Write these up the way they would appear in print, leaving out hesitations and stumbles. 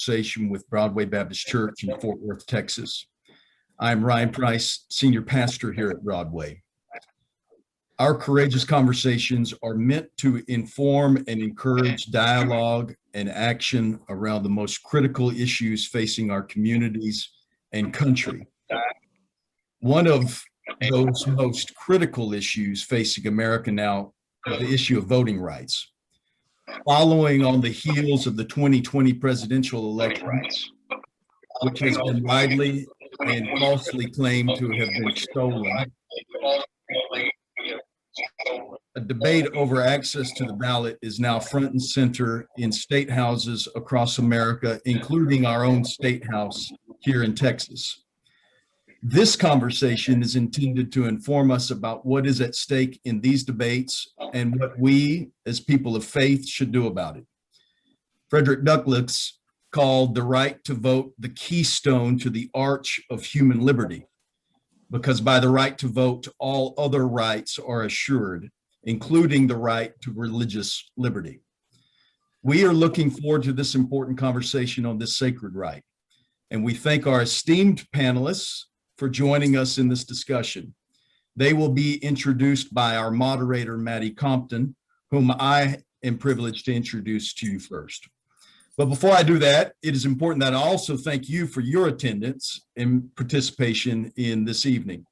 conversation with Broadway Baptist Church in Fort Worth, Texas. I'm Ryan Price, Senior Pastor here at Broadway. Our courageous conversations are meant to inform and encourage dialogue and action around the most critical issues facing our communities and country. One of those most critical issues facing America now is the issue of voting rights. Following on the heels of the 2020 presidential election, which has been widely and falsely claimed to have been stolen, a debate over access to the ballot is now front and center in state houses across America, including our own state house here in Texas. This conversation is intended to inform us about what is at stake in these debates and what we, as people of faith, should do about it. Frederick Douglass called the right to vote the keystone to the arch of human liberty, because by the right to vote, all other rights are assured, including the right to religious liberty. We are looking forward to this important conversation on this sacred right, and we thank our esteemed panelists for joining us in this discussion. They will be introduced by our moderator, Maddie Compton, whom I am privileged to introduce to you first. But before I do that, it is important that I also thank you for your attendance and participation in this evening.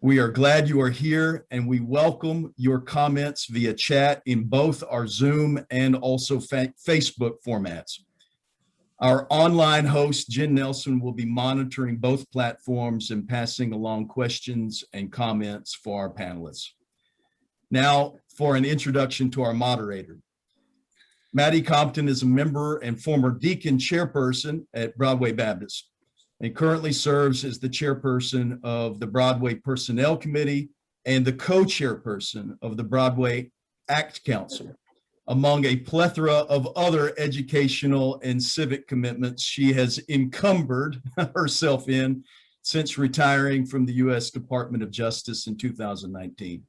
We are glad you are here, and we welcome your comments via chat in both our Zoom and also Facebook formats. Our online host, Jen Nelson, will be monitoring both platforms and passing along questions and comments for our panelists. Now, for an introduction to our moderator. Maddie Compton is a member and former deacon chairperson at Broadway Baptist and currently serves as the chairperson of the Broadway Personnel Committee and the co-chairperson of the Broadway ACT Council, among a plethora of other educational and civic commitments she has encumbered herself in since retiring from the U.S. Department of Justice in 2019.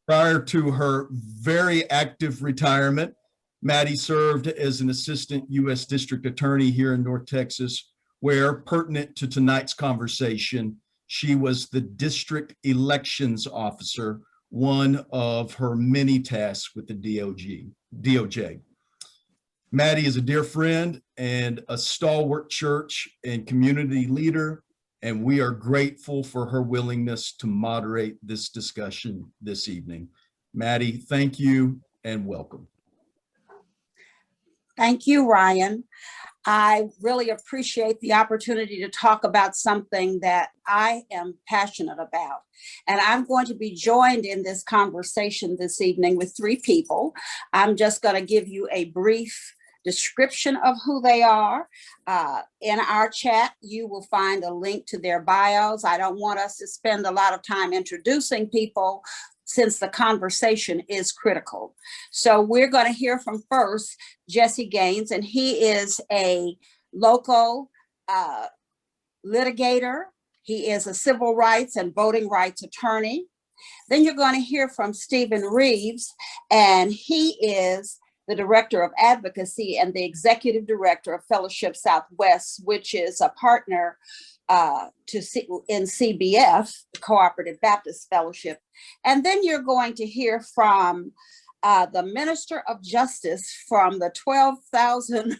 Prior to her very active retirement, Maddie served as an assistant U.S. District Attorney here in North Texas, where, pertinent to tonight's conversation, she was the District Elections Officer, one of her many tasks with the DOJ. Maddie is a dear friend and a stalwart church and community leader, and we are grateful for her willingness to moderate this discussion this evening. Maddie, thank you and welcome. Thank you, Ryan. I really appreciate the opportunity to talk about something that I am passionate about. And I'm going to be joined in this conversation this evening with three people. I'm just going to give you a brief description of who they are. In our chat, you will find a link to their bios. I don't want us to spend a lot of time introducing people, since the conversation is critical. So we're going to hear from first Jesse Gaines, and he is a local litigator. He is a civil rights and voting rights attorney. Then you're going to hear from Stephen Reeves, and he is the Director of Advocacy and the Executive Director of Fellowship Southwest, which is a partner in CBF, the Cooperative Baptist Fellowship. And then you're going to hear from the Minister of Justice from the 12,000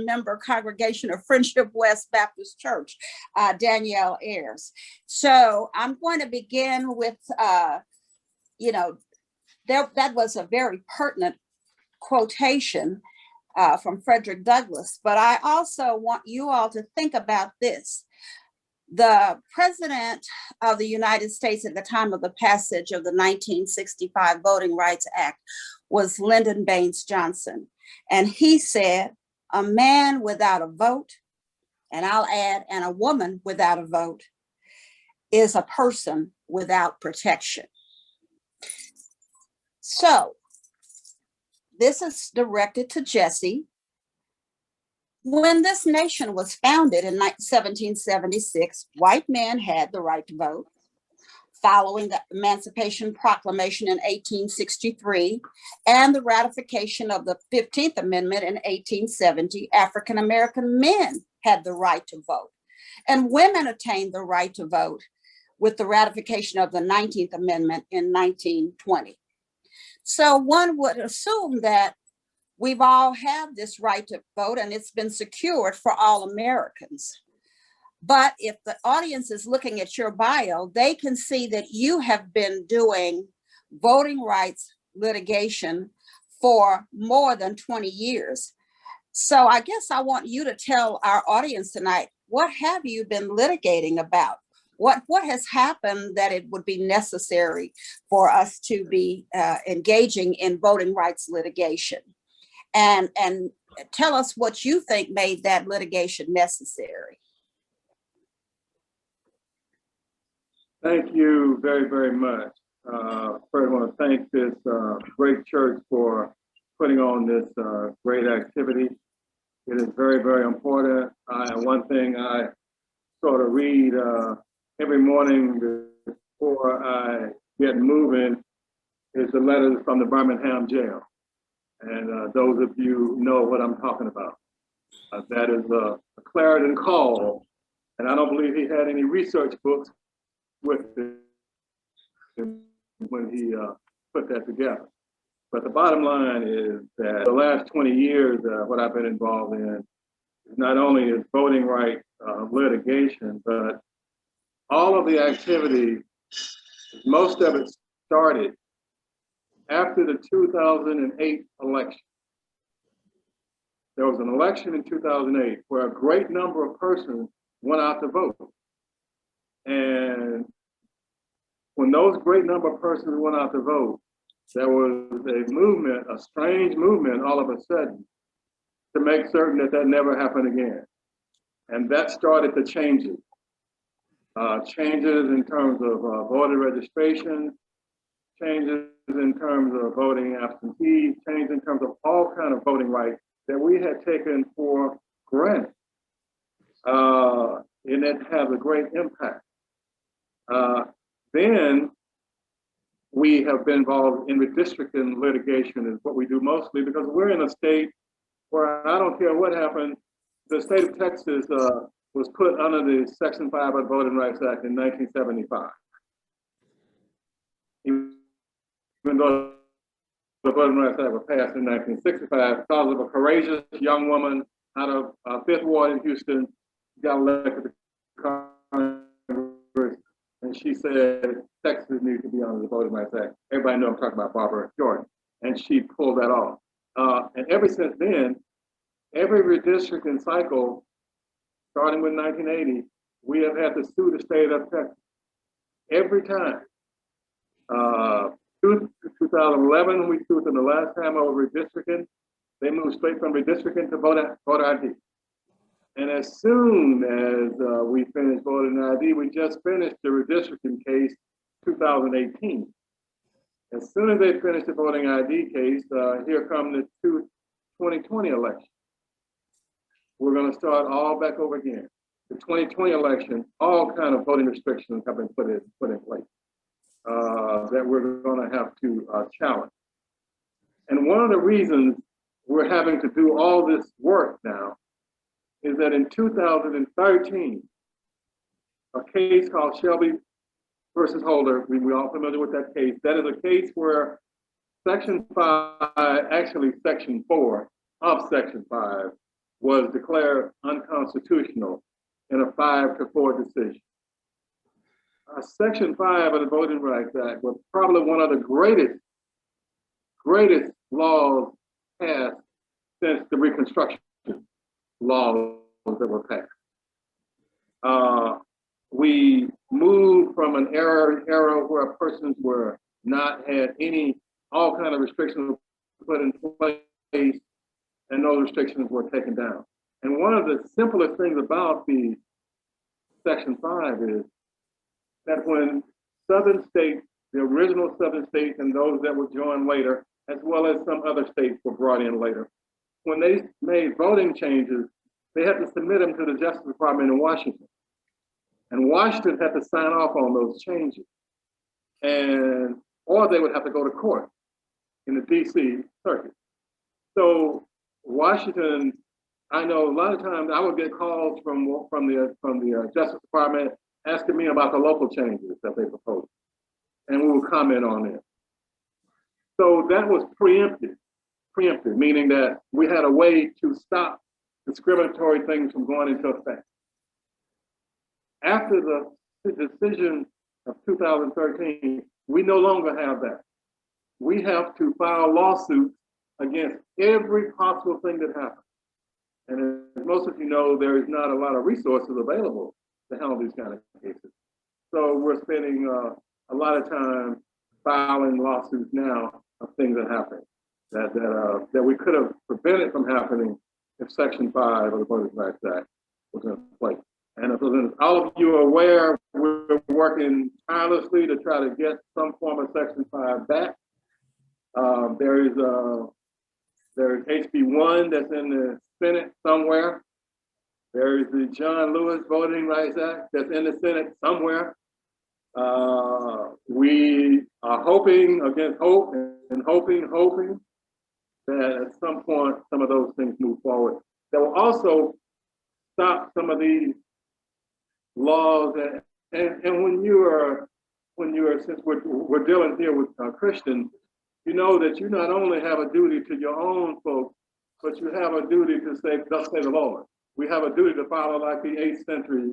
member congregation of Friendship West Baptist Church, Danielle Ayers. So I'm going to begin with, that was a very pertinent quotation from Frederick Douglass, but I also want you all to think about this. The President of the United States at the time of the passage of the 1965 Voting Rights Act was Lyndon Baines Johnson. And he said, a man without a vote, and I'll add, and a woman without a vote, is a person without protection. So, this is directed to Jesse. When this nation was founded in 1776, white men had the right to vote. following the Emancipation Proclamation in 1863 and the ratification of the 15th Amendment in 1870, African American men had the right to vote, and women attained the right to vote with the ratification of the 19th Amendment in 1920. So one would assume that we've all had this right to vote and it's been secured for all Americans. But if the audience is looking at your bio, they can see that you have been doing voting rights litigation for more than 20 years. So I guess I want you to tell our audience tonight, what have you been litigating about? What has happened that it would be necessary for us to be engaging in voting rights litigation? And tell us what you think made that litigation necessary. Thank you very, very much. First, I want to thank this great church for putting on this great activity. It is very, very important. One thing I sort of read every morning before I get moving is the letters from the Birmingham jail. And those of you who know what I'm talking about. That is a Clarendon call. And I don't believe he had any research books with him when he put that together. But the bottom line is that the last 20 years, what I've been involved in is not only is voting rights litigation, but all of the activity, most of it started after the 2008 election. There was an election in 2008 where a great number of persons went out to vote. And when those great number of persons went out to vote, there was a movement, a strange movement all of a sudden to make certain that that never happened again. And that started the changes. Changes in terms of voter registration, changes in terms of voting absentee, changes in terms of all kind of voting rights that we had taken for granted. And it has a great impact. Then we have been involved in redistricting litigation is what we do mostly because we're in a state where I don't care what happened, the state of Texas was put under the Section 5 of the Voting Rights Act in 1975. Even though the Voting Rights Act was passed in 1965, because of a courageous young woman out of Fifth Ward in Houston, got elected to Congress, and she said Texas needs to be under the Voting Rights Act. Everybody knows I'm talking about Barbara Jordan, and she pulled that off. And ever since then, every redistricting cycle, starting with 1980, we have had to sue the state of Texas. Every time. 2011, we sued them the last time over redistricting. They moved straight from redistricting to voter ID. And as soon as we finished voting ID, we just finished the redistricting case 2018. As soon as they finished the voting ID case, here come the 2020 election. We're going to start all back over again. The 2020 election, all kind of voting restrictions have been put in place that we're going to have to challenge. And one of the reasons we're having to do all this work now is that in 2013, a case called Shelby versus Holder, we're all familiar with that case. That is a case where Section 5, actually Section 4 of Section 5, was declared unconstitutional in a 5-4 decision. Section 5 of the Voting Rights Act was probably one of the greatest laws passed since the Reconstruction laws that were passed. We moved from an era where persons were not had all kind of restrictions put in place, and those restrictions were taken down. And one of the simplest things about the Section 5 is that when Southern states, the original Southern states and those that were joined later, as well as some other states were brought in later, when they made voting changes, they had to submit them to the Justice Department in Washington. And Washington had to sign off on those changes. or they would have to go to court in the DC circuit. So Washington, I know a lot of times I would get calls from the Justice Department asking me about the local changes that they proposed, and we would comment on it. So that was preempted, meaning that we had a way to stop discriminatory things from going into effect. After the decision of 2013, we no longer have that. We have to file lawsuits against every possible thing that happens. And as most of you know, there is not a lot of resources available to handle these kind of cases. So we're spending a lot of time filing lawsuits now of things that happen that we could have prevented from happening if Section 5 of the Voting Rights Act was in place. And as all of you are aware, we're working tirelessly to try to get some form of Section 5 back. There's HB1 that's in the Senate somewhere. There is the John Lewis Voting Rights Act that's in the Senate somewhere. We are hoping against hope and hoping that at some point some of those things move forward. That will also stop some of these laws and when you are since we're dealing here with Christians, you know that you not only have a duty to your own folks, but you have a duty to say, thus say the Lord. We have a duty to follow like the 8th century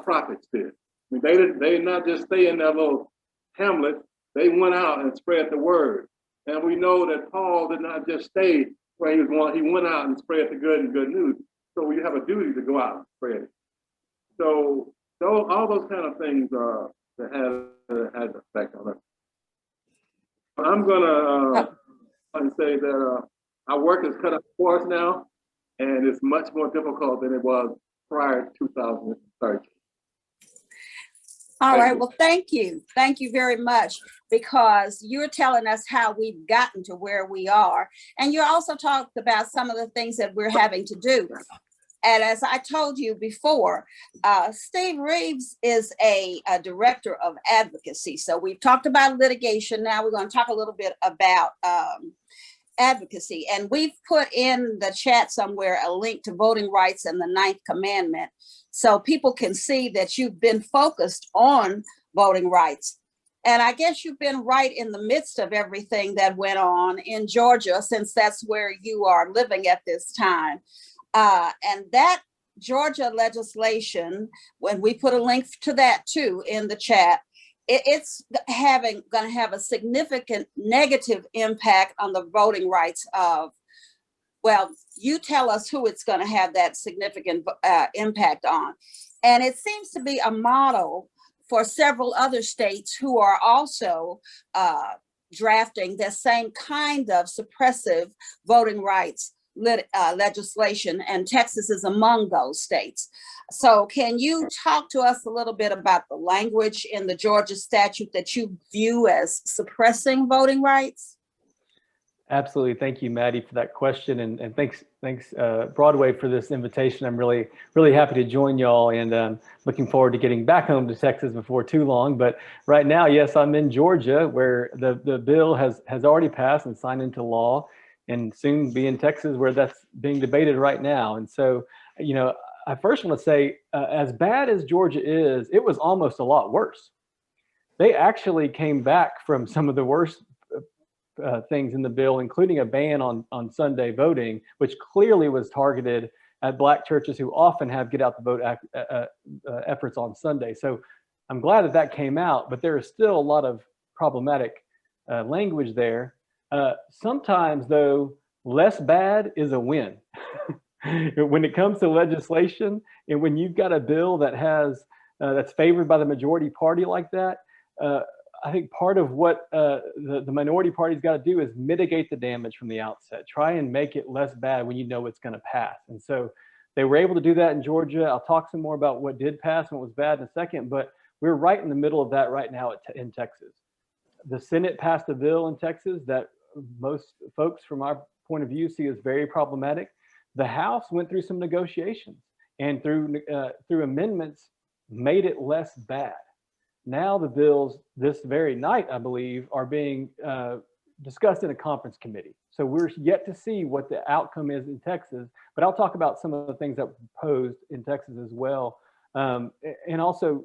prophets did. I mean, they did not just stay in their little hamlet, they went out and spread the word. And we know that Paul did not just stay where he was going, he went out and spread the good news. So we have a duty to go out and spread it. So all those kind of things that had an effect on us. I'm gonna say that our work is cut out for us now, and it's much more difficult than it was prior to 2013. All right, well, thank you. Thank you very much, because you're telling us how we've gotten to where we are. And you also talked about some of the things that we're having to do. And as I told you before, Steve Reeves is a director of advocacy. So we've talked about litigation. Now we're going to talk a little bit about advocacy. And we've put in the chat somewhere a link to voting rights and the 9th commandment, so people can see that you've been focused on voting rights. And I guess you've been right in the midst of everything that went on in Georgia, since that's where you are living at this time. And that Georgia legislation, when we put a link to that too in the chat, it's going to have a significant negative impact on the voting rights of, well, you tell us who it's going to have that significant impact on. And it seems to be a model for several other states who are also drafting the same kind of suppressive voting rights legislation, and Texas is among those states. So can you talk to us a little bit about the language in the Georgia statute that you view as suppressing voting rights? Absolutely. Thank you, Maddie, for that question. And thanks, Broadway, for this invitation. I'm really happy to join y'all, and looking forward to getting back home to Texas before too long. But right now, yes, I'm in Georgia, where the bill has already passed and signed into law, and soon be in Texas, where that's being debated right now. And so, you know, I first want to say, as bad as Georgia is, it was almost a lot worse. They actually came back from some of the worst things in the bill, including a ban on Sunday voting, which clearly was targeted at Black churches who often have get out the vote efforts on Sunday. So I'm glad that came out, but there is still a lot of problematic language there. Sometimes, though, less bad is a win. When it comes to legislation, and when you've got a bill that has that's favored by the majority party like that, I think part of what the minority party's got to do is mitigate the damage from the outset. Try and make it less bad when you know it's going to pass. And so they were able to do that in Georgia. I'll talk some more about what did pass and what was bad in a second, but we're right in the middle of that right now in Texas. The Senate passed a bill in Texas that most folks from our point of view see as very problematic. The House went through some negotiations and through amendments made it less bad. Now the bills this very night, I believe, are being discussed in a conference committee. So we're yet to see what the outcome is in Texas, but I'll talk about some of the things that were proposed in Texas as well. And also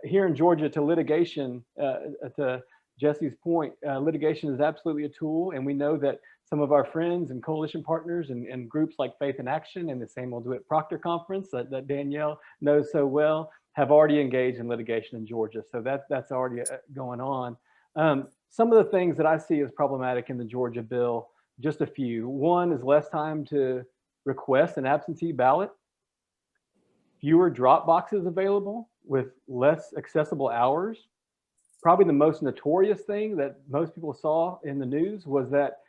here in Georgia, to litigation, to Jesse's point, litigation is absolutely a tool. And we know that some of our friends and coalition partners and groups like Faith in Action and the Same Will Do It Proctor Conference that Danielle knows so well have already engaged in litigation in Georgia. So that's already going on. Some of the things that I see as problematic in the Georgia bill, just a few. One is less time to request an absentee ballot, fewer drop boxes available with less accessible hours. Probably the most notorious thing that most people saw in the news was that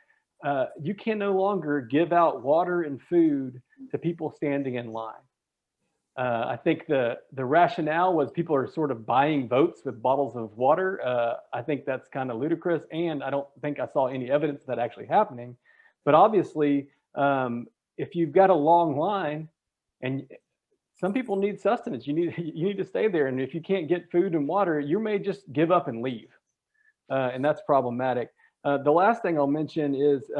you can no longer give out water and food to people standing in line. I think the rationale was people are sort of buying votes with bottles of water. I think that's kind of ludicrous, and I don't think I saw any evidence of that actually happening. But obviously, if you've got a long line, and some people need sustenance, you need to stay there, and if you can't get food and water, you may just give up and leave, and that's problematic. The last thing I'll mention is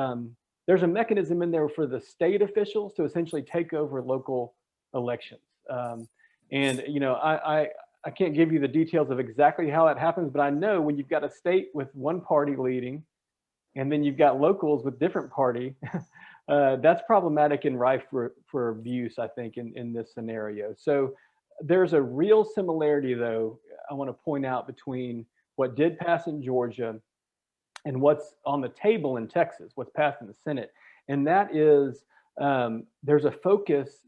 there's a mechanism in there for the state officials to essentially take over local elections. And you know, I can't give you the details of exactly how that happens, but I know when you've got a state with one party leading, and then you've got locals with different party, that's problematic and rife for abuse, I think, in this scenario. So there's a real similarity, though, I want to point out between what did pass in Georgia and what's on the table in Texas, what's passed in the Senate. And that is there's a focus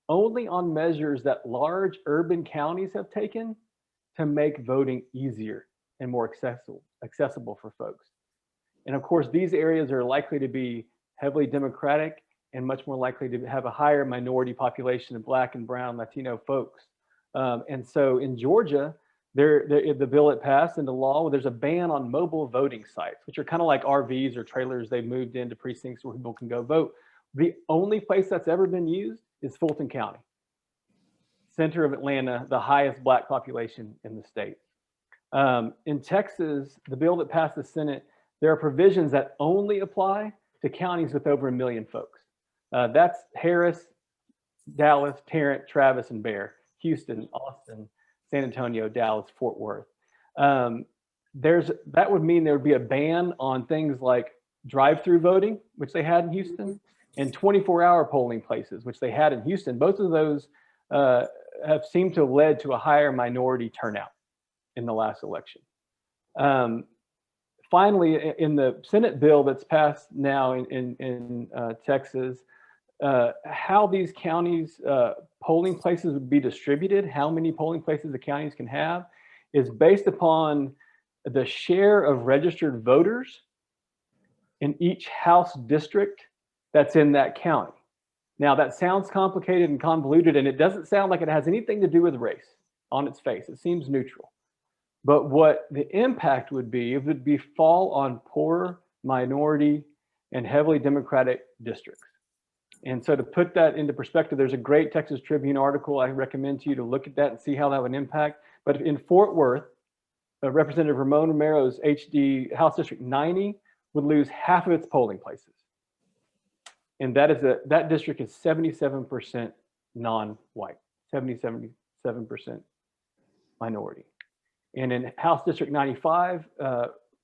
only on measures that large urban counties have taken to make voting easier and more accessible for folks. And of course, these areas are likely to be heavily Democratic and much more likely to have a higher minority population of Black and Brown Latino folks. And so in Georgia, the bill that passed into law, there's a ban on mobile voting sites, which are kind of like RVs or trailers they moved into precincts where people can go vote. The only place that's ever been used is Fulton County, center of Atlanta, the highest Black population in the state. In Texas, the bill that passed the Senate, there are provisions that only apply to counties with over 1 million folks. That's Harris, Dallas, Tarrant, Travis, and Bexar, Houston, Austin, San Antonio, Dallas, Fort Worth. That would mean there would be a ban on things like drive-through voting, which they had in Houston, and 24-hour polling places, which they had in Houston. Both of those have seemed to have led to a higher minority turnout in the last election. Finally, in the Senate bill that's passed now in Texas, how these counties' polling places would be distributed, how many polling places the counties can have, is based upon the share of registered voters in each House district that's in that county. Now, that sounds complicated and convoluted, and it doesn't sound like it has anything to do with race on its face. It seems neutral. But what the impact would be, it would be fall on poor, minority, and heavily Democratic districts. And so to put that into perspective, there's a great Texas Tribune article I recommend to you to look at that and see how that would impact. But in Fort Worth, Representative Ramon Romero's HD House District 90 would lose half of its polling places. And that district is 77% non-white, 77% minority. And in House District 95,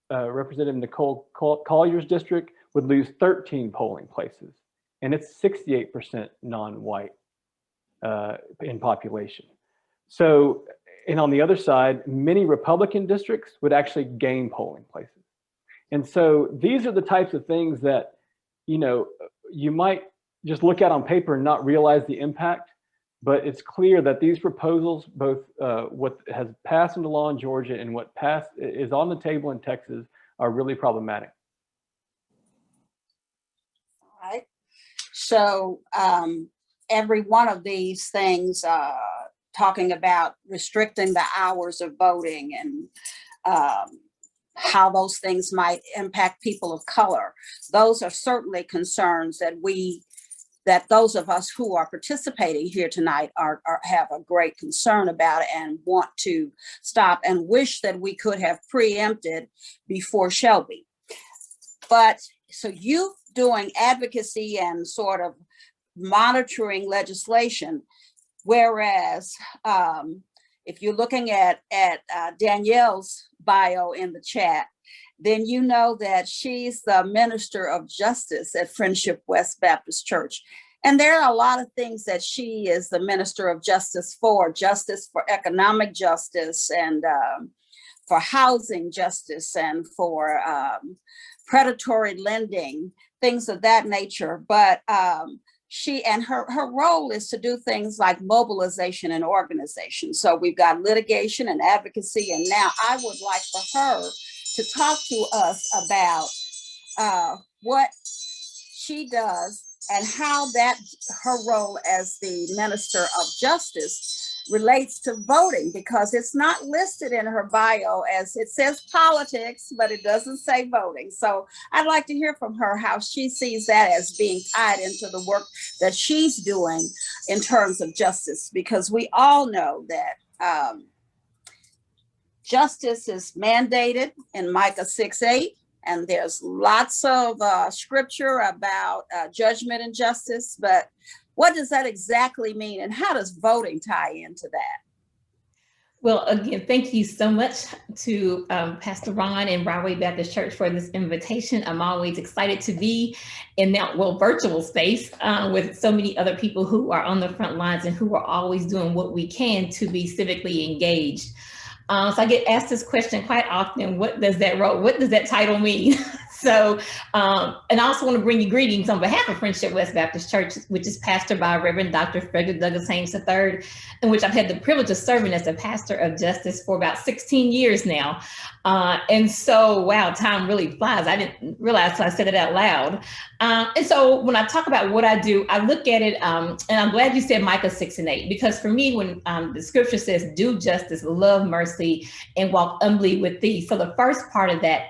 Representative Nicole Collier's district would lose 13 polling places. And it's 68% non-white in population. So, and on the other side, many Republican districts would actually gain polling places. And so these are the types of things that, you know, you might just look at on paper and not realize the impact, but it's clear that these proposals, both what has passed into law in Georgia and what is on the table in Texas, are really problematic. All right. So every one of these things, talking about restricting the hours of voting and how those things might impact people of color, those are certainly concerns that we that those of us who are participating here tonight have a great concern about and want to stop and wish that we could have preempted before Shelby. But so you doing advocacy and sort of monitoring legislation, whereas if you're looking at Danielle's bio in the chat, then you know that she's the Minister of Justice at Friendship West Baptist Church. And there are a lot of things that she is the Minister of Justice for economic justice, and for housing justice, and for predatory lending, things of that nature. But her role is to do things like mobilization and organization. So we've got litigation and advocacy. And now I would like for her to talk to us about what she does and how her role as the Minister of Justice relates to voting, because it's not listed in her bio. As it says politics, but it doesn't say voting. So I'd like to hear from her how she sees that as being tied into the work that she's doing in terms of justice, because we all know that justice is mandated in Micah 6:8, and there's lots of scripture about judgment and justice. But what does that exactly mean, and how does voting tie into that? Well, again, thank you so much to Pastor Ron and Broadway Baptist Church for this invitation. I'm always excited to be in that virtual space with so many other people who are on the front lines and who are always doing what we can to be civically engaged. So I get asked this question quite often: what does that title mean? So, and I also want to bring you greetings on behalf of Friendship West Baptist Church, which is pastored by Reverend Dr. Frederick Douglass Haynes III, in which I've had the privilege of serving as a pastor of justice for about 16 years now. And so, wow, time really flies. I didn't realize till I said it out loud. And so when I talk about what I do, I look at it, and I'm glad you said Micah 6:8, because for me, when the scripture says, do justice, love mercy, and walk humbly with thee. So the first part of that,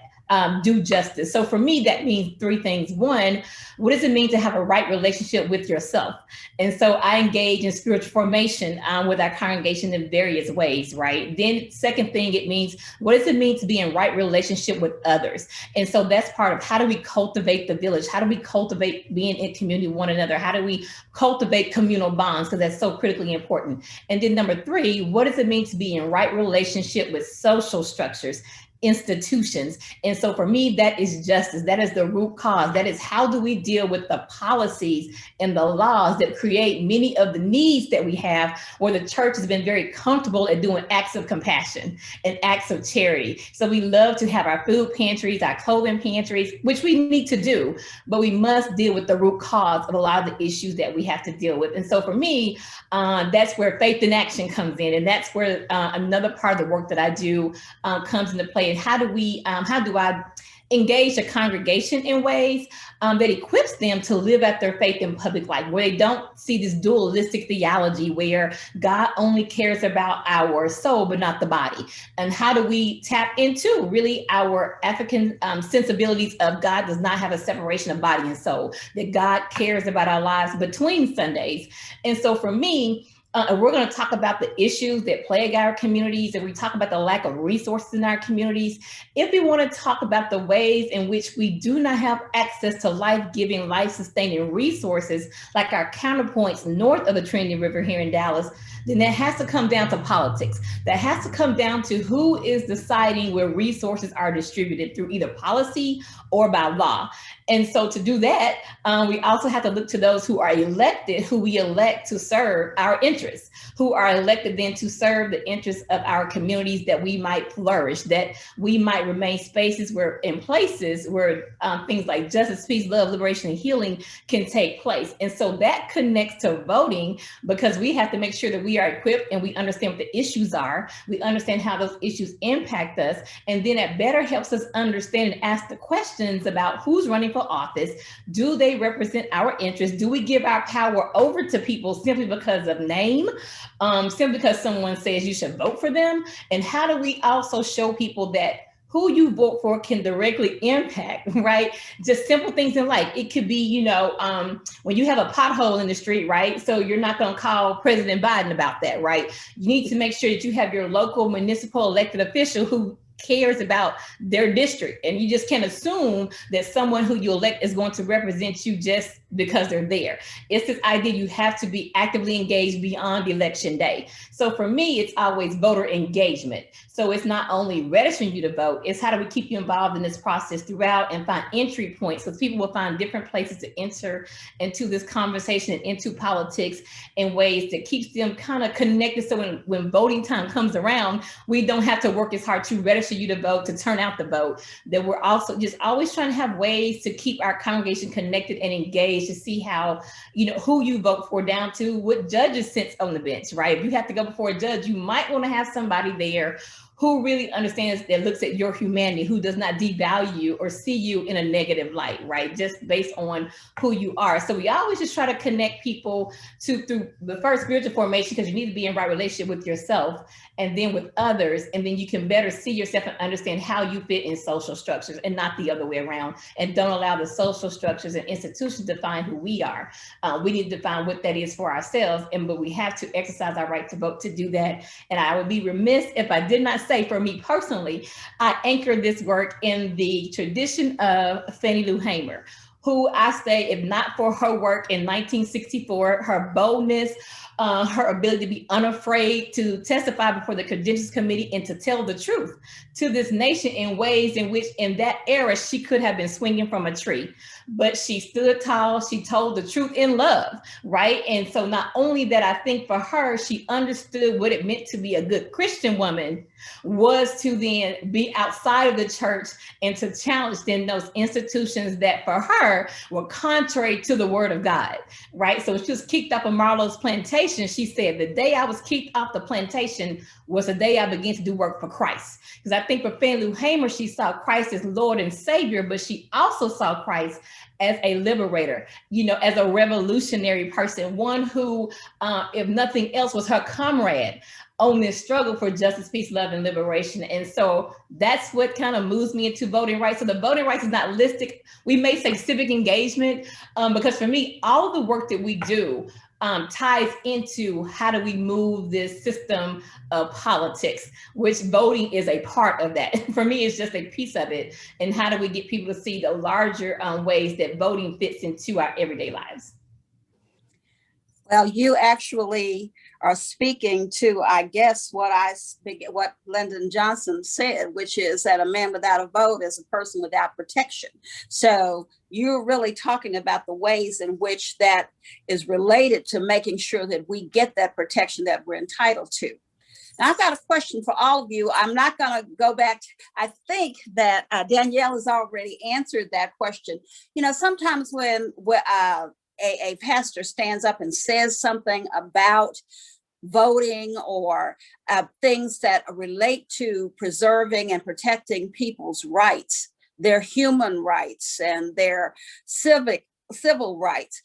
do justice. So for me, that means three things. One, what does it mean to have a right relationship with yourself? And so I engage in spiritual formation with our congregation in various ways, right? Then second thing, it means, what does it mean to be in right relationship with others? And so that's part of how do we cultivate the village? How do we cultivate being in community with one another? How do we cultivate communal bonds? Because that's so critically important. And then number three, what does it mean to be in right relationship with social structures, institutions? And so for me, that is justice. That is the root cause. That is, how do we deal with the policies and the laws that create many of the needs that we have, where the church has been very comfortable at doing acts of compassion and acts of charity. So we love to have our food pantries, our clothing pantries, which we need to do, but we must deal with the root cause of a lot of the issues that we have to deal with. And so for me, that's where faith in action comes in. And that's where another part of the work that I do comes into play. And how do I engage the congregation in ways that equips them to live out their faith in public life, where they don't see this dualistic theology where God only cares about our soul, but not the body? And how do we tap into really our African sensibilities of God does not have a separation of body and soul, that God cares about our lives between Sundays? And so for me, we're going to talk about the issues that plague our communities, and we talk about the lack of resources in our communities. If we want to talk about the ways in which we do not have access to life-giving, life-sustaining resources, like our counterpoints north of the Trinity River here in Dallas, then that has to come down to politics. That has to come down to who is deciding where resources are distributed through either policy or by law. And so to do that, we also have to look to those who are elected, who we elect to serve our interests, who are elected then to serve the interests of our communities, that we might flourish, that we might remain spaces where, in places where things like justice, peace, love, liberation, and healing can take place. And so that connects to voting, because we have to make sure that we are equipped and we understand what the issues are. We understand how those issues impact us. And then it better helps us understand and ask the questions about who's running for office. Do they represent our interests? Do we give our power over to people simply because of name, simply because someone says you should vote for them? And how do we also show people that who you vote for can directly impact, right? Just simple things in life. It could be, you know, when you have a pothole in the street, right? So you're not going to call President Biden about that, right? You need to make sure that you have your local municipal elected official who cares about their district. And you just can't assume that someone who you elect is going to represent you just because they're there. It's this idea you have to be actively engaged beyond election day. So for me, it's always voter engagement. So it's not only registering you to vote, it's how do we keep you involved in this process throughout and find entry points, because people will find different places to enter into this conversation and into politics in ways that keeps them kind of connected. So when voting time comes around, we don't have to work as hard to register you to vote, to turn out the vote, that we're also just always trying to have ways to keep our congregation connected and engaged, to see how, you know, who you vote for down to what judges sit on the bench, right? If you have to go before a judge, you might want to have somebody there who really understands, that looks at your humanity, who does not devalue you or see you in a negative light, right? Just based on who you are. So we always just try to connect people through the first spiritual formation, because you need to be in right relationship with yourself and then with others. And then you can better see yourself and understand how you fit in social structures and not the other way around. And don't allow the social structures and institutions to define who we are. We need to define what that is for ourselves. But we have to exercise our right to vote to do that. And I would be remiss if I did not say, for me personally, I anchor this work in the tradition of Fannie Lou Hamer, who I say, if not for her work in 1964, her boldness, her ability to be unafraid to testify before the Credentials Committee and to tell the truth to this nation in ways in which in that era she could have been swinging from a tree, but she stood tall, she told the truth in love, right? And so not only that, I think for her, she understood what it meant to be a good Christian woman, was to then be outside of the church and to challenge then those institutions that for her were contrary to the word of God, right? So she was kicked off of Marlowe's plantation. She said, the day I was kicked off the plantation was the day I began to do work for Christ. Because I think for Fannie Lou Hamer, she saw Christ as Lord and Savior, but she also saw Christ as a liberator, you know, as a revolutionary person, one who, if nothing else, was her comrade on this struggle for justice, peace, love, and liberation. And so that's what kind of moves me into voting rights. So the voting rights is not listed. We may say civic engagement, because for me, all of the work that we do ties into how do we move this system of politics, which voting is a part of that. For me, it's just a piece of it. And how do we get people to see the larger ways that voting fits into our everyday lives? Well, you actually are speaking to, I guess, what Lyndon Johnson said, which is that a man without a vote is a person without protection. So you're really talking about the ways in which that is related to making sure that we get that protection that we're entitled to. Now, I've got a question for all of you. I'm not going to go back. I think that Danielle has already answered that question. You know, sometimes when a pastor stands up and says something about voting or things that relate to preserving and protecting people's rights, their human rights and their civil rights,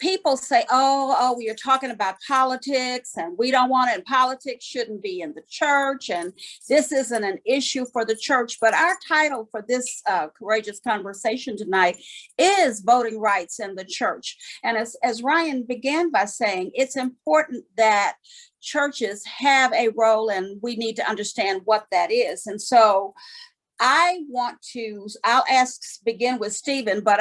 people say, oh, you're talking about politics and we don't want it, and politics shouldn't be in the church, and this isn't an issue for the church. But our title for this courageous conversation tonight is Voting Rights in the Church. And as Ryan began by saying, it's important that churches have a role and we need to understand what that is. And so I'll begin with Stephen, but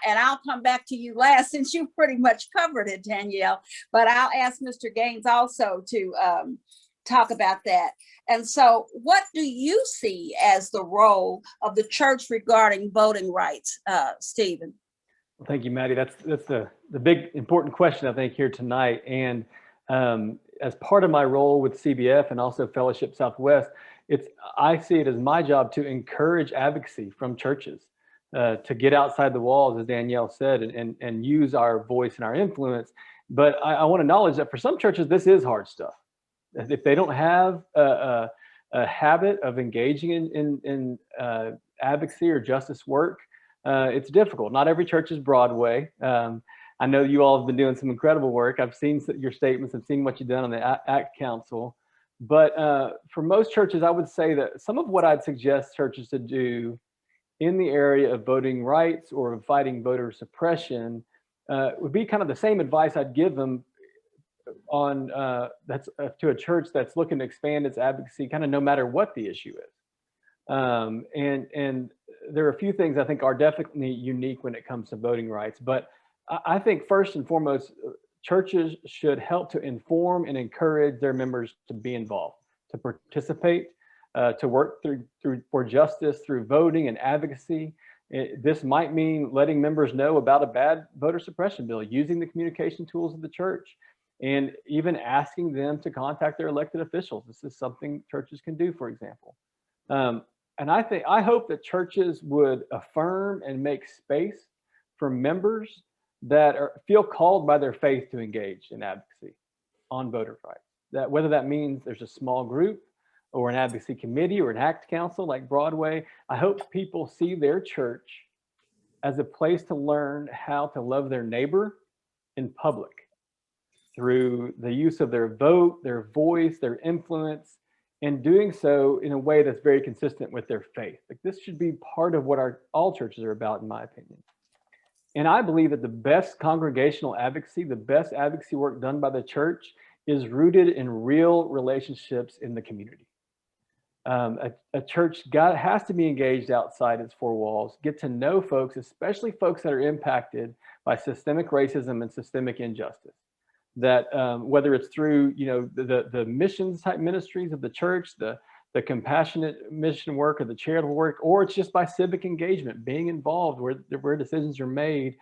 and I'll come back to you last since you pretty much covered it, Danielle, but I'll ask Mr. Gaines also to talk about that. And so what do you see as the role of the church regarding voting rights, Stephen? Well, thank you, Maddie. That's the big important question, I think, here tonight. And as part of my role with CBF and also Fellowship Southwest, I see it as my job to encourage advocacy from churches, to get outside the walls, as Danielle said, and use our voice and our influence. But I want to acknowledge that for some churches, this is hard stuff. If they don't have a habit of engaging in advocacy or justice work, it's difficult. Not every church is Broadway. I know you all have been doing some incredible work. I've seen your statements. I've seen what you've done on the ACT Council. But for most churches, I would say that some of what I'd suggest churches to do in the area of voting rights or of fighting voter suppression would be kind of the same advice I'd give them on that's to a church that's looking to expand its advocacy, kind of no matter what the issue is. And there are a few things I think are definitely unique when it comes to voting rights. But I think first and foremost, churches should help to inform and encourage their members to be involved, to participate, to work through for justice through voting and advocacy. This might mean letting members know about a bad voter suppression bill, using the communication tools of the church, and even asking them to contact their elected officials. This is something churches can do, for example. And I hope that churches would affirm and make space for members that feel called by their faith to engage in advocacy on voter rights. That whether that means there's a small group or an advocacy committee or an ACT council like Broadway, I hope people see their church as a place to learn how to love their neighbor in public through the use of their vote, their voice, their influence, and doing so in a way that's very consistent with their faith. Like, this should be part of what all churches are about, in my opinion. And I believe that the best congregational advocacy, the best advocacy work done by the church is rooted in real relationships in the community. A church has to be engaged outside its four walls, get to know folks, especially folks that are impacted by systemic racism and systemic injustice. That whether it's through the missions type ministries of the church, the compassionate mission work or the charitable work, or it's just by civic engagement, being involved where decisions are made.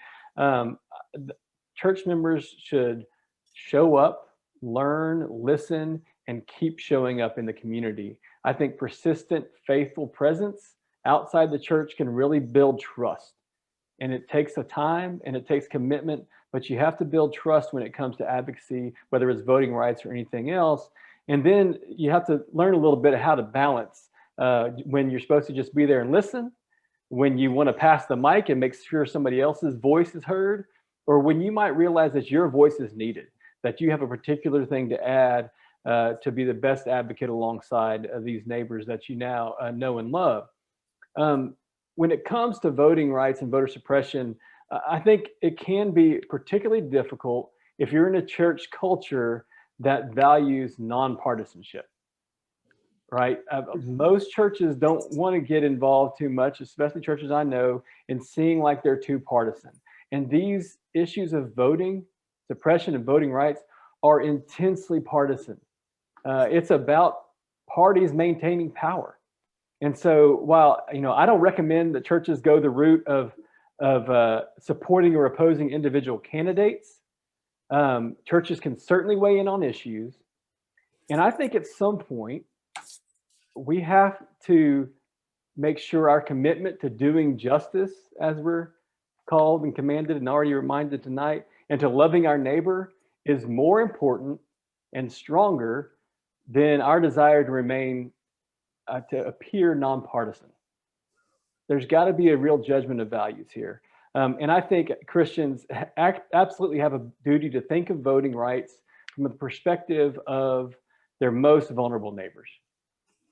Church members should show up, learn, listen, and keep showing up in the community. I think persistent, faithful presence outside the church can really build trust. And it takes a time and it takes commitment, but you have to build trust when it comes to advocacy, whether it's voting rights or anything else. And then you have to learn a little bit of how to balance when you're supposed to just be there and listen, when you want to pass the mic and make sure somebody else's voice is heard, or when you might realize that your voice is needed, that you have a particular thing to add to be the best advocate alongside these neighbors that you now know and love. When it comes to voting rights and voter suppression, I think it can be particularly difficult if you're in a church culture that values nonpartisanship, right? Most churches don't want to get involved too much, especially churches I know, in seeing like they're too partisan. And these issues of voting, suppression and voting rights are intensely partisan. It's about parties maintaining power. And so while, I don't recommend that churches go the route of supporting or opposing individual candidates, churches can certainly weigh in on issues. And I think at some point, we have to make sure our commitment to doing justice, as we're called and commanded and already reminded tonight, and to loving our neighbor is more important and stronger than our desire to remain, to appear nonpartisan. There's got to be a real judgment of values here. And I think Christians absolutely have a duty to think of voting rights from the perspective of their most vulnerable neighbors,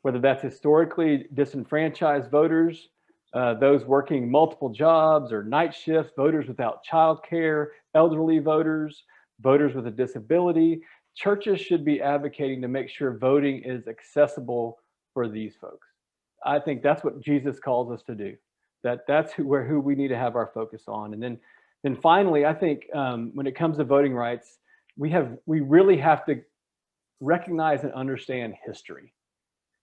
whether that's historically disenfranchised voters, those working multiple jobs or night shifts, voters without childcare, elderly voters, voters with a disability. Churches should be advocating to make sure voting is accessible for these folks. I think that's what Jesus calls us to do. That's who we need to have our focus on. And then finally, I think when it comes to voting rights, we really have to recognize and understand history.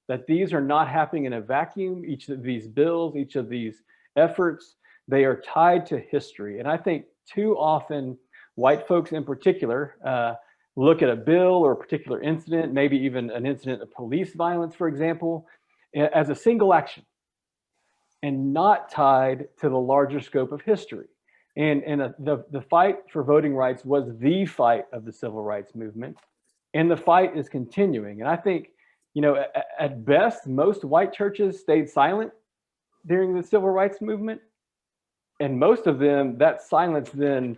That these are not happening in a vacuum. Each of these bills, each of these efforts, they are tied to history. And I think too often, white folks in particular, look at a bill or a particular incident, maybe even an incident of police violence, for example, as a single action and not tied to the larger scope of history. And the fight for voting rights was the fight of the civil rights movement, and the fight is continuing. And I think, at best, most white churches stayed silent during the civil rights movement, and most of them, that silence then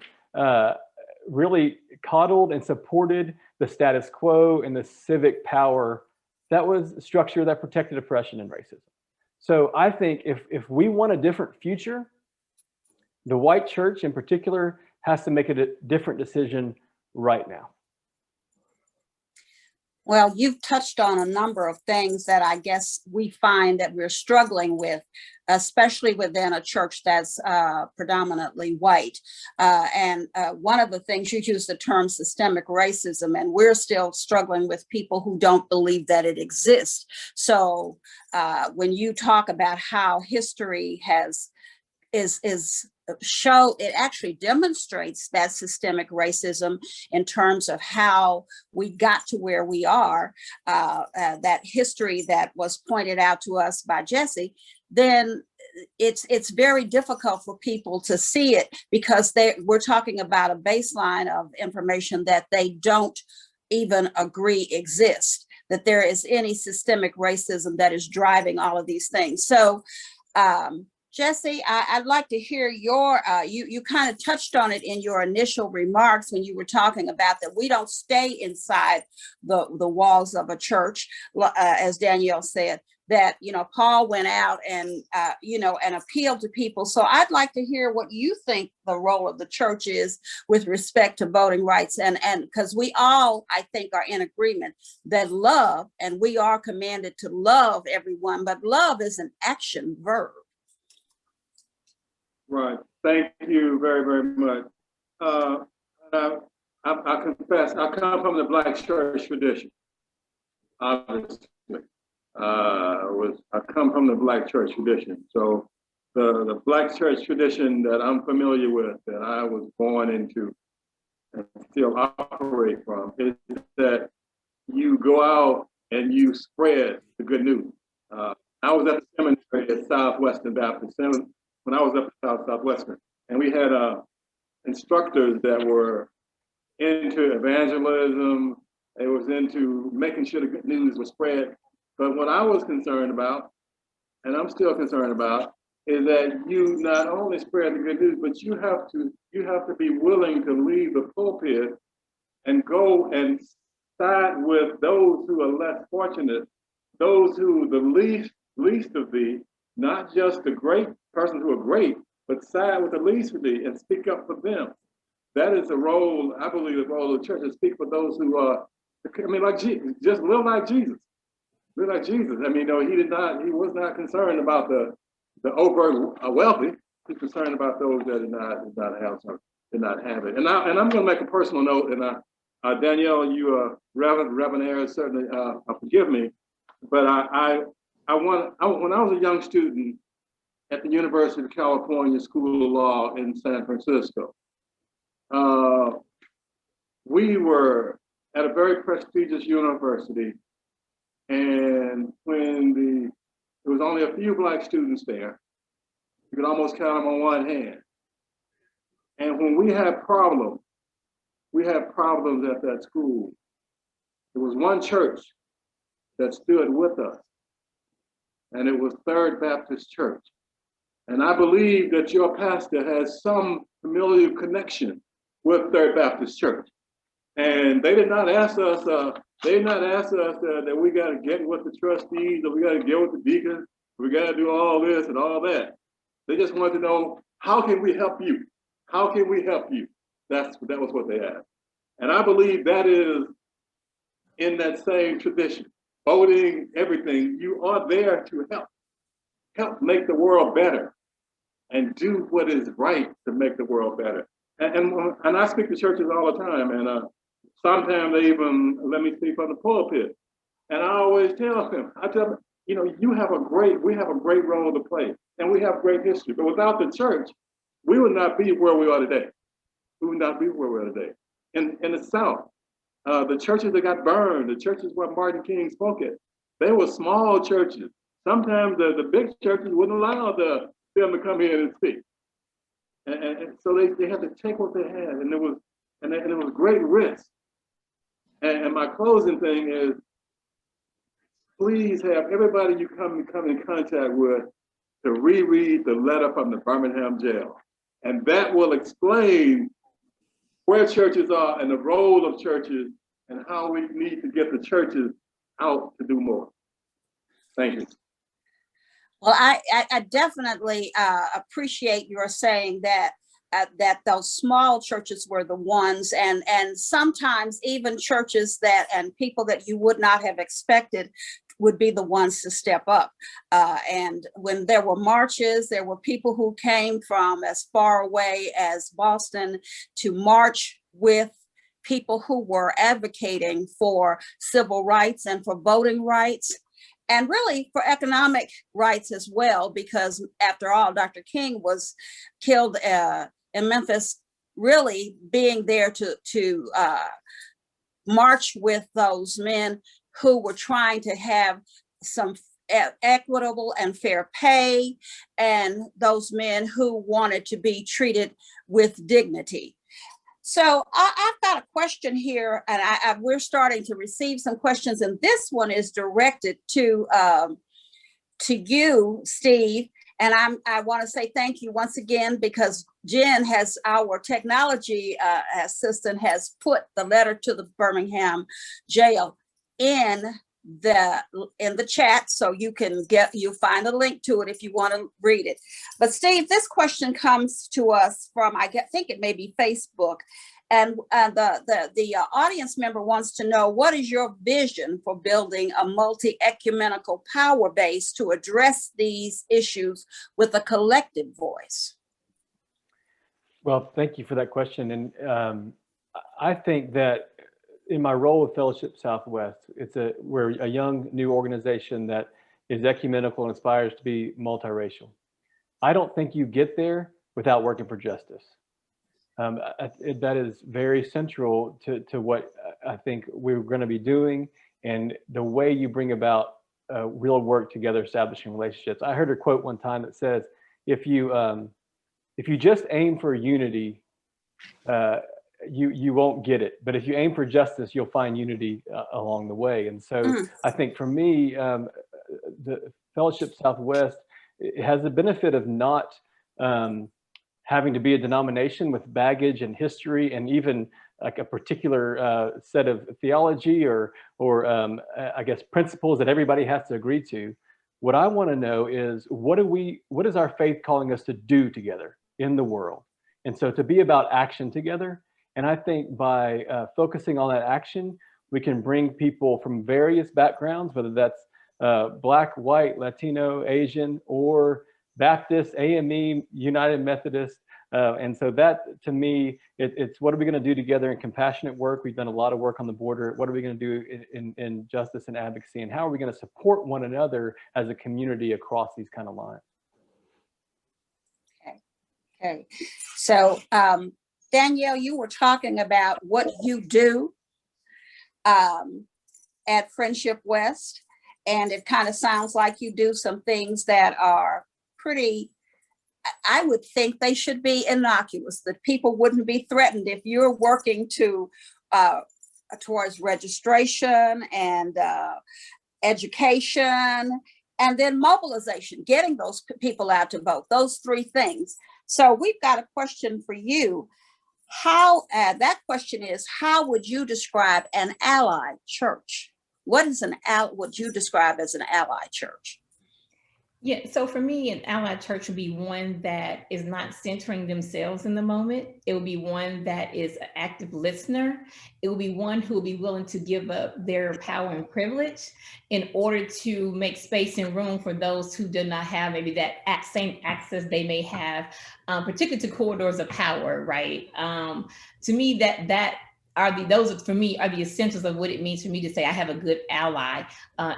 really coddled and supported the status quo and the civic power that was a structure that protected oppression and racism. So I think if we want a different future, the white church in particular has to make a different decision right now. Well, you've touched on a number of things that I guess we find that we're struggling with, especially within a church that's predominantly white. And one of the things, you use the term systemic racism, and we're still struggling with people who don't believe that it exists. So when you talk about how history it actually demonstrates that systemic racism in terms of how we got to where we are, that history that was pointed out to us by Jesse, then it's very difficult for people to see it, because we're talking about a baseline of information that they don't even agree exists, that there is any systemic racism that is driving all of these things. So Jesse, I'd like to hear your, you kind of touched on it in your initial remarks when you were talking about that we don't stay inside the walls of a church, as Danielle said, that, Paul went out and, and appealed to people. So I'd like to hear what you think the role of the church is with respect to voting rights. And because we all, I think, are in agreement that love, and we are commanded to love everyone, but love is an action verb. Right. Thank you very, very much. I confess, I come from the Black church tradition. Obviously, I come from the Black church tradition. So the Black church tradition that I'm familiar with, that I was born into and still operate from, is that you go out and you spread the good news. I was at the seminary at Southwestern Baptist when I was up at Southwestern, and we had instructors that were into evangelism. They was into making sure the good news was spread. But what I was concerned about, and I'm still concerned about, is that you not only spread the good news, but you have to be willing to leave the pulpit and go and side with those who are less fortunate, those who the least of thee, not just the great persons who are great, but side with the least of thee and speak up for them. That is the role, I believe, the role of the church, to speak for those who are, like Jesus, just live like Jesus. Live like Jesus. he was not concerned about the overt wealthy. He's concerned about those that did not have it. And I'm going to make a personal note, and Danielle, you Reverend Ayers, certainly forgive me, but when I was a young student at the University of California School of Law in San Francisco, we were at a very prestigious university, and when there was only a few Black students there, you could almost count them on one hand. And when we had problems at that school, there was one church that stood with us, and it was Third Baptist Church. And I believe that your pastor has some familiar connection with Third Baptist Church. And they did not ask us, that we got to get with the trustees, or we got to get with the deacons, we got to do all this and all that. They just wanted to know, how can we help you? How can we help you? That was what they asked. And I believe that is in that same tradition. Voting, everything, you are there to help make the world better and do what is right to make the world better. And I speak to churches all the time, and sometimes they even let me speak from the pulpit. And I always tell them, we have a great role to play, and we have great history. But without the church, we would not be where we are today. We would not be where we are today. In the South, the churches that got burned, the churches where Martin King spoke at, they were small churches. Sometimes the big churches wouldn't allow them to come in and speak. And so they had to take what they had, and it was great risk. And my closing thing is, please have everybody you come in contact with to reread the letter from the Birmingham jail. And that will explain where churches are and the role of churches and how we need to get the churches out to do more. Thank you. Well, I definitely appreciate your saying that that those small churches were the ones, and sometimes even churches that and people that you would not have expected would be the ones to step up. And when there were marches, there were people who came from as far away as Boston to march with people who were advocating for civil rights and for voting rights, and really for economic rights as well, because after all, Dr. King was killed in Memphis, really being there to march with those men who were trying to have some equitable and fair pay, and those men who wanted to be treated with dignity. So I've got a question here, and we're starting to receive some questions, and this one is directed to you, Steve. And I want to say thank you once again, because Jen has, our technology assistant, has put the letter to the Birmingham jail in the chat, so you'll find a link to it if you want to read it. But Steve, this question comes to us from, I think it may be Facebook, and the audience member wants to know, what is your vision for building a multi-ecumenical power base to address these issues with a collective voice? Well, thank you for that question. And I think that in my role with Fellowship Southwest, we're a young new organization that is ecumenical and aspires to be multiracial. I don't think you get there without working for justice. That is very central to what I think we're going to be doing, and the way you bring about real work together, establishing relationships. I heard a quote one time that says, if you just aim for unity, you won't get it. But if you aim for justice, you'll find unity along the way. And so I think for me, the Fellowship Southwest, it has the benefit of not having to be a denomination with baggage and history and even like a particular set of theology or I guess principles that everybody has to agree to. What I want to know is, what is our faith calling us to do together in the world? And so to be about action together. And I think by focusing on that action, we can bring people from various backgrounds, whether that's Black, white, Latino, Asian, or Baptist, AME, United Methodist. And so that, to me, it's what are we going to do together in compassionate work? We've done a lot of work on the border. What are we going to do in justice and advocacy? And how are we going to support one another as a community across these kind of lines? Okay. So, Danielle, you were talking about what you do at Friendship West, and it kind of sounds like you do some things that are pretty, I would think they should be innocuous, that people wouldn't be threatened if you're working towards registration and education, and then mobilization, getting those people out to vote, those three things. So we've got a question for you. That question is, how would you describe an ally church? What would you describe as an ally church? Yeah, so for me, an allied church would be one that is not centering themselves in the moment. It would be one that is an active listener. It will be one who will be willing to give up their power and privilege in order to make space and room for those who do not have maybe that same access they may have, particularly to corridors of power, right? To me, those for me are the essentials of what it means for me to say I have a good ally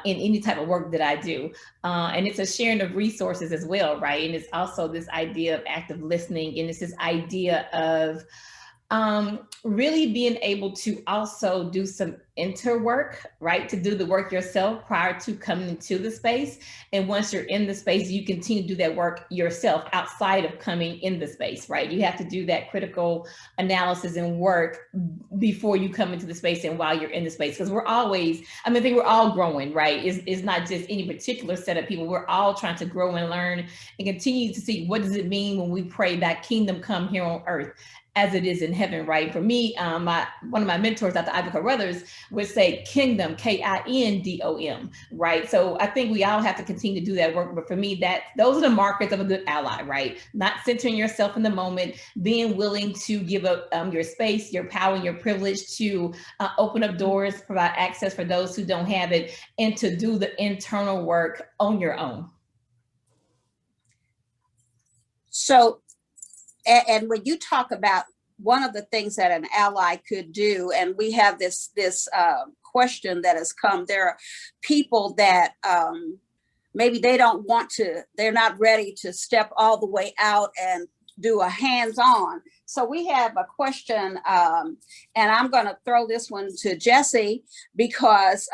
in any type of work that I do. And it's a sharing of resources as well, right? And it's also this idea of active listening, and it's this idea of really being able to also do some interwork, right? To do the work yourself prior to coming into the space. And once you're in the space, you continue to do that work yourself outside of coming in the space, right? You have to do that critical analysis and work before you come into the space and while you're in the space. Because we're always, I think we're all growing, right? It's not just any particular set of people. We're all trying to grow and learn and continue to see, what does it mean when we pray that kingdom come here on earth as it is in heaven, right? For me, one of my mentors at the Ivy Brothers would say kingdom, KINDOM, right? So I think we all have to continue to do that work. But for me, those are the markers of a good ally, right? Not centering yourself in the moment, being willing to give up your space, your power, and your privilege to open up doors, provide access for those who don't have it, and to do the internal work on your own. So, and when you talk about one of the things that an ally could do, and we have this question that has come, there are people that maybe they don't want to, they're not ready to step all the way out and do a hands-on. So we have a question, and I'm going to throw this one to Jesse because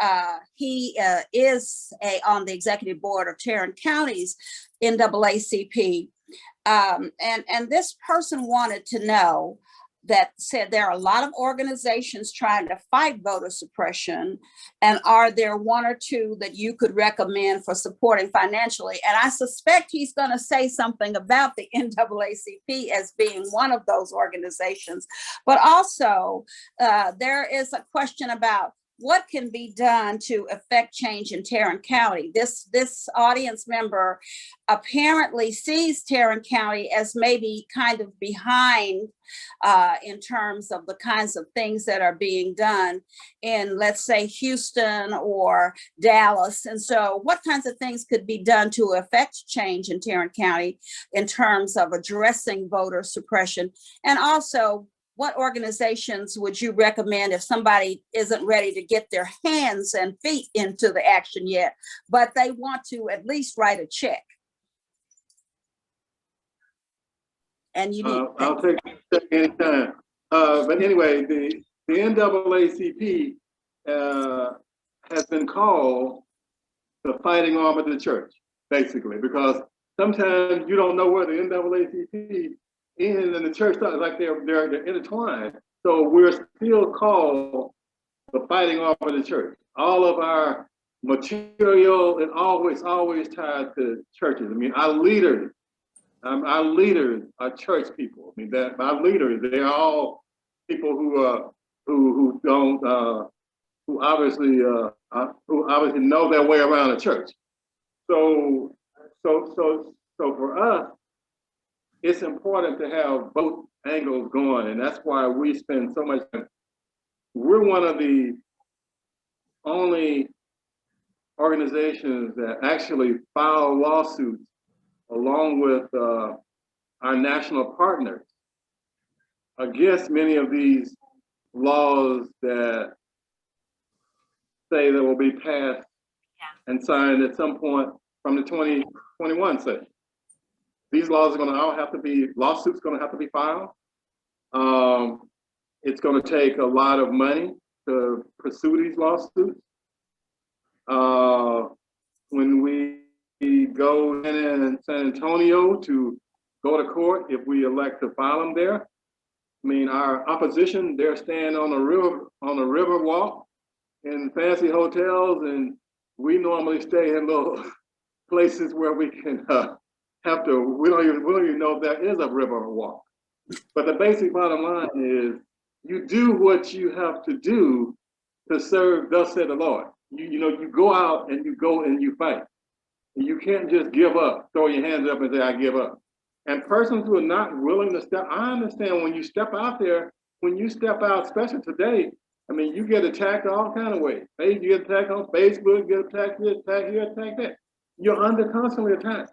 he is on the executive board of Tarrant County's NAACP. And this person wanted to know, that said there are a lot of organizations trying to fight voter suppression, and are there one or two that you could recommend for supporting financially? And I suspect he's going to say something about the NAACP as being one of those organizations. But also there is a question about what can be done to affect change in Tarrant County. This audience member apparently sees Tarrant County as maybe kind of behind in terms of the kinds of things that are being done in, let's say, Houston or Dallas. And so what kinds of things could be done to affect change in Tarrant County in terms of addressing voter suppression? And also, what organizations would you recommend if somebody isn't ready to get their hands and feet into the action yet, but they want to at least write a check? And you need I'll take any time. But anyway, the NAACP has been called the fighting arm of the church, basically, because sometimes you don't know where the NAACP is and the church, like they're intertwined. So we're still called the fighting arm of the church. All of our material is always tied to churches. I mean, our leaders are church people. I mean, that our leaders, they are all people who don't who obviously know their way around a church. So for us, it's important to have both angles going, and that's why we spend so much time. We're one of the only organizations that actually file lawsuits along with our national partners against many of these laws that say that will be passed and signed at some point from the 2021 session. These laws are going to all have to be, lawsuits going to have to be filed. It's going to take a lot of money to pursue these lawsuits. When we go in San Antonio to go to court, if we elect to file them there, I mean, our opposition, they're staying on the river walk in fancy hotels, and we normally stay in little places where we can we don't even know if there is a river walk. But the basic bottom line is you do what you have to do to serve, thus said the Lord. You go out and you fight. You can't just give up, throw your hands up and say, I give up. And persons who are not willing to step, I understand when you step out there, especially today, I mean, you get attacked all kind of ways. You get attacked on Facebook, you get attacked here, attacked here, attacked there. You're under constantly attacked.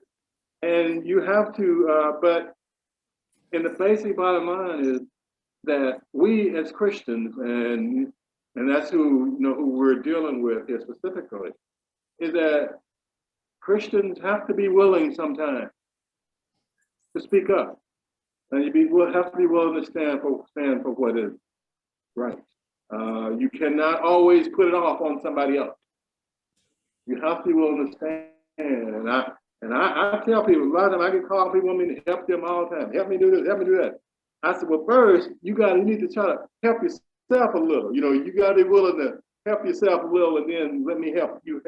And you have to, but in the basic bottom line is that we as Christians, and that's who we're dealing with here specifically, is that Christians have to be willing sometimes to speak up, and you have to be willing to stand for what is right. You cannot always put it off on somebody else. You have to be willing to stand. And I tell people, a lot of times I get called, people want me to help them all the time. Help me do this, help me do that. I said, well, first, you need to try to help yourself a little. You got to be willing to help yourself a little, and then let me help you.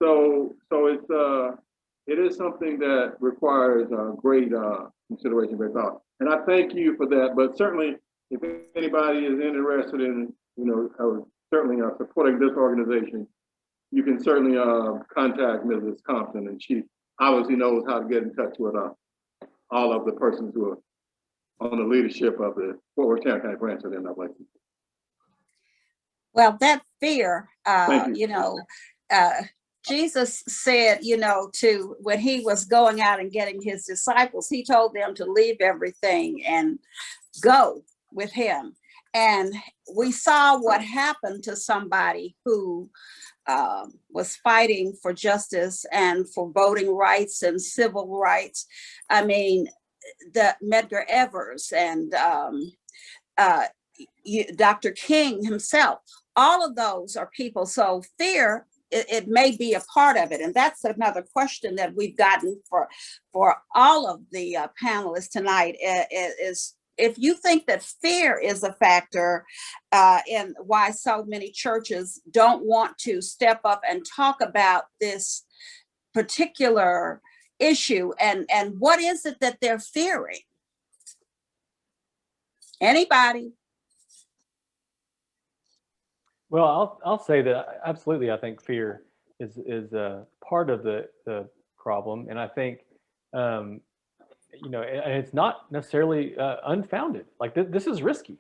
So it's it is something that requires great consideration, great thought. And I thank you for that. But certainly, if anybody is interested in, certainly supporting this organization, you can certainly contact Mrs. Compton, and she obviously knows how to get in touch with all of the persons who are on the leadership of the Fort Worth County branch of the NAACP. Well, that fear, Thank you. Jesus said, to when he was going out and getting his disciples, he told them to leave everything and go with him. And we saw what happened to somebody who was fighting for justice and for voting rights and civil rights. I mean, the Medgar Evers and Dr. King himself, all of those are people. So fear, it may be a part of it. And that's another question that we've gotten for all of the panelists tonight is if you think that fear is a factor in why so many churches don't want to step up and talk about this particular issue, and what is it that they're fearing? Anybody? Well, I'll say that absolutely. I think fear is a part of the problem, and I think it's not necessarily unfounded. Like this is risky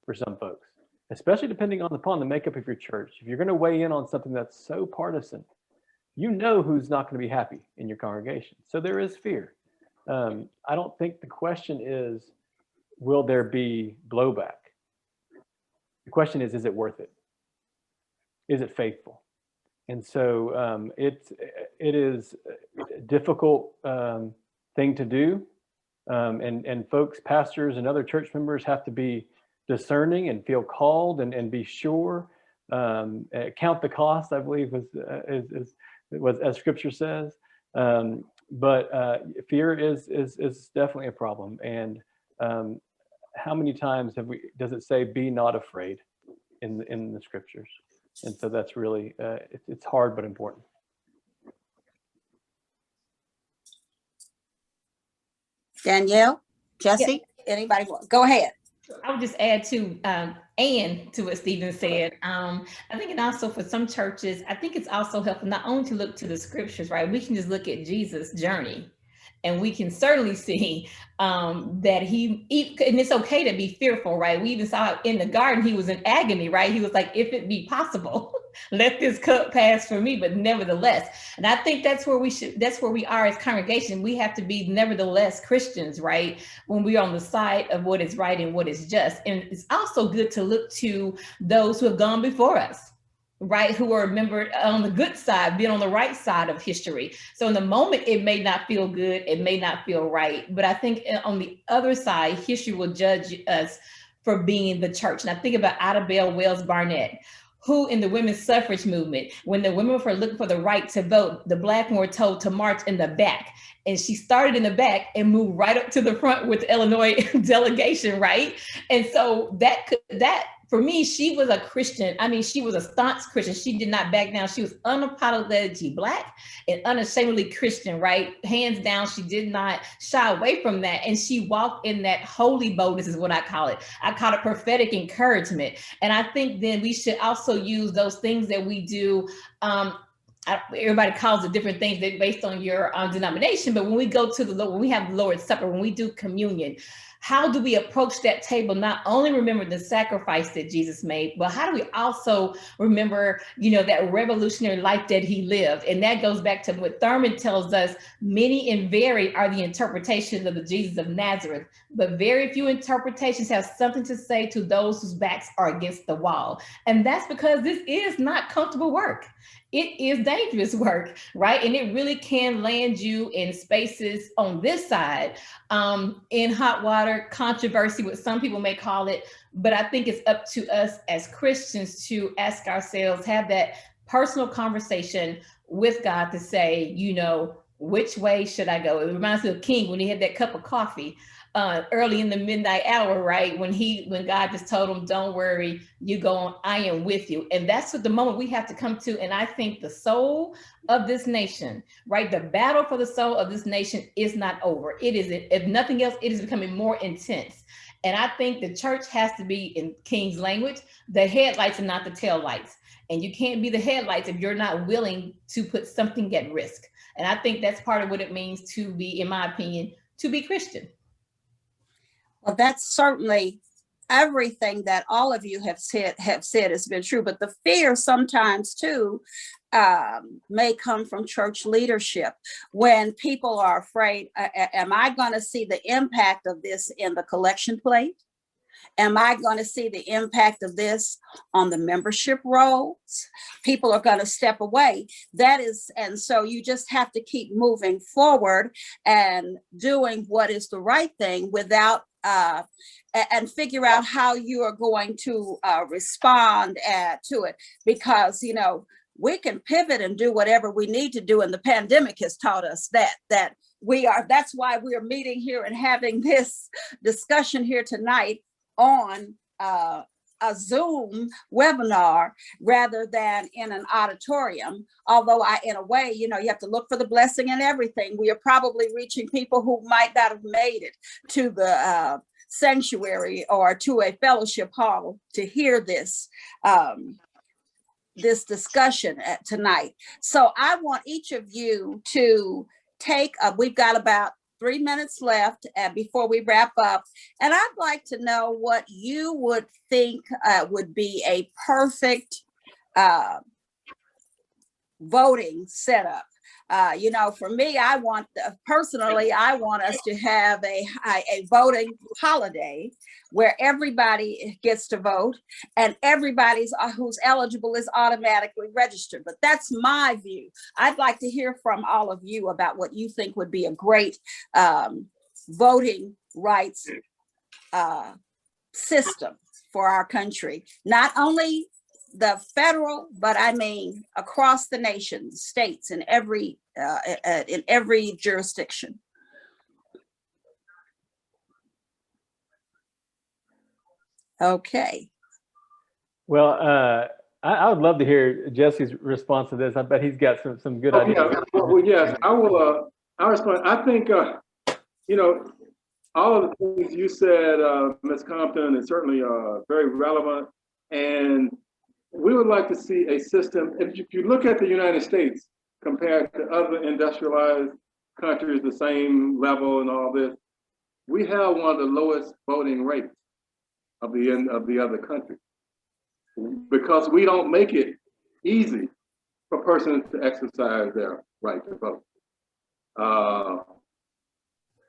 for some folks, especially depending upon the makeup of your church. If you're going to weigh in on something that's so partisan, who's not going to be happy in your congregation. So there is fear. I don't think the question is, will there be blowback? The question is it worth it? Is it faithful? And so it is a difficult thing to do. And folks, pastors and other church members have to be discerning and feel called and be sure. Count the cost, I believe, was as scripture says. But fear is definitely a problem. And how many times does it say, be not afraid in the scriptures? And so that's really, it's hard, but important. Danielle, Jesse, anybody? Go ahead. I would just add to Ann to what Stephen said. I think, and also for some churches, I think it's also helpful not only to look to the scriptures, right? We can just look at Jesus' journey, and we can certainly see that and it's okay to be fearful, right? We even saw in the garden, he was in agony, right? He was like, if it be possible, let this cup pass for me, but nevertheless. And I think that's where we are as congregation. We have to be nevertheless Christians, right? When we're on the side of what is right and what is just. And it's also good to look to those who have gone before us, right? Who are remembered on the good side, being on the right side of history. So in the moment, it may not feel good, it may not feel right, but I think on the other side, history will judge us for being the church. And I think about Ida Bell Wells Barnett, who in the women's suffrage movement, when the women were looking for the right to vote, the Black men were told to march in the back. And she started in the back and moved right up to the front with the Illinois delegation, right? And so that for me, she was a Christian. I mean, she was a staunch Christian. She did not back down. She was unapologetically Black and unashamedly Christian, right? Hands down, she did not shy away from that. And she walked in that holy boldness is what I call it. I call it prophetic encouragement. And I think then we should also use those things that we do. Everybody calls it different things based on your denomination. But when we go to when we have the Lord's Supper, when we do communion, how do we approach that table? Not only remember the sacrifice that Jesus made, but how do we also remember, that revolutionary life that he lived? And that goes back to what Thurman tells us, many and varied are the interpretations of the Jesus of Nazareth, but very few interpretations have something to say to those whose backs are against the wall. And that's because this is not comfortable work. It is dangerous work, right? And it really can land you in spaces on this side, in hot water, controversy, what some people may call it. But I think it's up to us as Christians to ask ourselves, have that personal conversation with God to say, which way should I go? It reminds me of King when he had that cup of coffee. early in the midnight hour, right? When God just told him, don't worry, you go on, I am with you. And that's what the moment we have to come to. And I think the soul of this nation, right? The battle for the soul of this nation is not over. It is, if nothing else, it is becoming more intense. And I think the church has to be, in King's language, the headlights and not the taillights. And you can't be the headlights if you're not willing to put something at risk. And I think that's part of what it means to be, in my opinion, to be Christian. Well, that's certainly everything that all of you have said has been true, but the fear sometimes too may come from church leadership when people are afraid, am I going to see the impact of this in the collection plate? Am I going to see the impact of this on the membership rolls? People are going to step away. And so you just have to keep moving forward and doing what is the right thing without and figure out how you are going to respond to it. Because, you know, we can pivot and do whatever we need to do. And the pandemic has taught us that's why we are meeting here and having this discussion here tonight on a Zoom webinar rather than in an auditorium. Although in a way, you know, you have to look for the blessing in everything. We are probably reaching people who might not have made it to the sanctuary or to a fellowship hall to hear this this discussion tonight. So I want each of you to we've got about 3 minutes left before we wrap up. And I'd like to know what you would think would be a perfect voting setup. You know, for me, personally, I want us to have a voting holiday where everybody gets to vote and everybody who's eligible is automatically registered. But that's my view. I'd like to hear from all of you about what you think would be a great voting rights system for our country. Not only the federal, but I mean across the nation, states, in every jurisdiction. Okay. Well, I would love to hear Jesse's response to this. I bet he's got some good ideas. Yeah. Well, yes, I will. I'll respond. I think you know, all of the things you said, Ms. Compton, is certainly very relevant, and we would like to see a system. If you look at the United States compared to other industrialized countries, the same level and all this, we have one of the lowest voting rates of the other countries because we don't make it easy for persons to exercise their right to vote.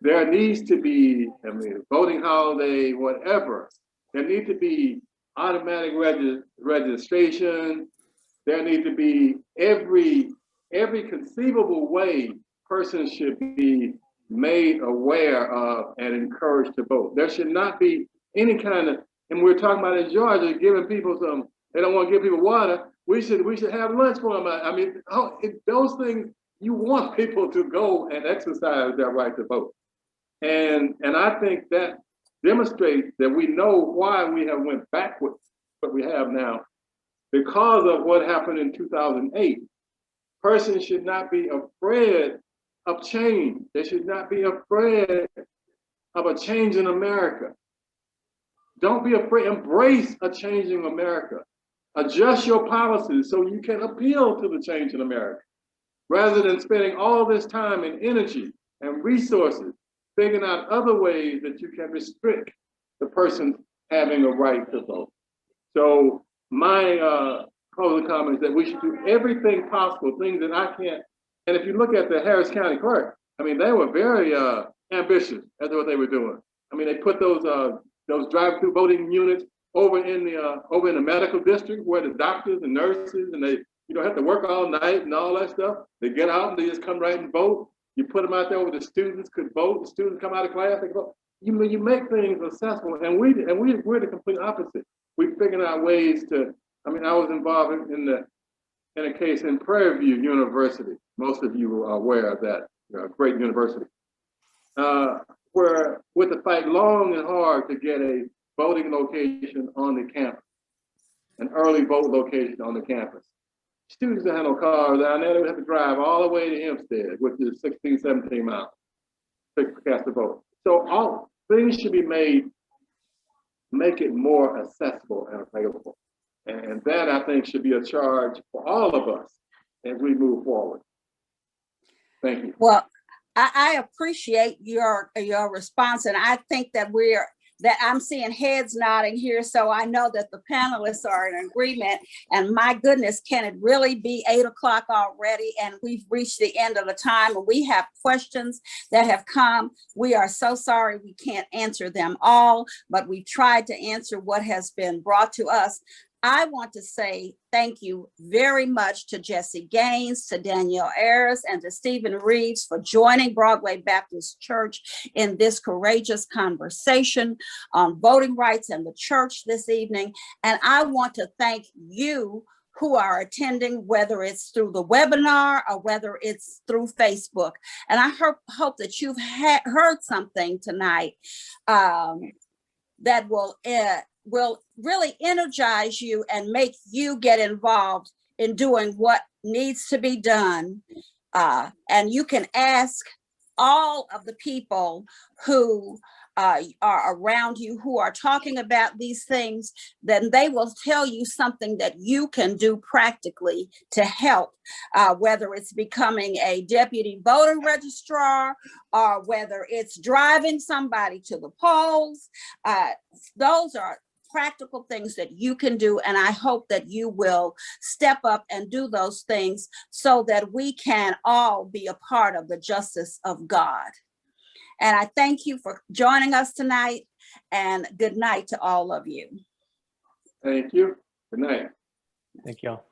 There needs to be, voting holiday, whatever. There needs to be automatic registration. There need to be every conceivable way persons should be made aware of and encouraged to vote. There should not be any kind of, and we're talking about in Georgia, giving people they don't want to give people water. We should have lunch for them. I mean, those things, you want people to go and exercise their right to vote. And I think that demonstrates that we know why we have went backwards, what we have now, because of what happened in 2008. Persons should not be afraid of change. They should not be afraid of a change in America. Don't be afraid. Embrace a changing America. Adjust your policies so you can appeal to the change in America, rather than spending all this time and energy and resources figuring out other ways that you can restrict the person having a right to vote. So my closing comment is that we should do everything possible, things that I can't. And if you look at the Harris County Clerk, I mean, they were very ambitious as to what they were doing. I mean, they put those drive-through voting units over in the medical district where the doctors and nurses and they have to work all night and all that stuff. They get out and they just come right and vote. You put them out there where the students could vote. The students come out of class, they vote. You make things accessible, and we're the complete opposite. We figured out ways to. I mean, I was involved in a case in Prairie View University. Most of you are aware of that great university, where we had to fight long and hard to get a voting location on the campus, an early vote location on the campus. Students that had no cars down there, they would have to drive all the way to Hempstead, which is 16, 17 miles to cast a vote. So all things should be made, make it more accessible and available. And that, I think, should be a charge for all of us as we move forward. Thank you. Well, I appreciate your response, and I think that I'm seeing heads nodding here, so I know that the panelists are in agreement. And my goodness, can it really be 8 o'clock already? And we've reached the end of the time, and we have questions that have come. We are so sorry we can't answer them all, but we've tried to answer what has been brought to us. I want to say thank you very much to Jesse Gaines, to Danielle Ayers, and to Stephen Reeves for joining Broadway Baptist Church in this courageous conversation on voting rights and the church this evening. And I want to thank you who are attending, whether it's through the webinar or whether it's through Facebook. And I hope that you've heard something tonight that will really energize you and make you get involved in doing what needs to be done. And you can ask all of the people who are around you who are talking about these things, then they will tell you something that you can do practically to help, whether it's becoming a deputy voter registrar or whether it's driving somebody to the polls. Those are practical things that you can do. And I hope that you will step up and do those things so that we can all be a part of the justice of God. And I thank you for joining us tonight, and good night to all of you. Thank you. Good night. Thank y'all.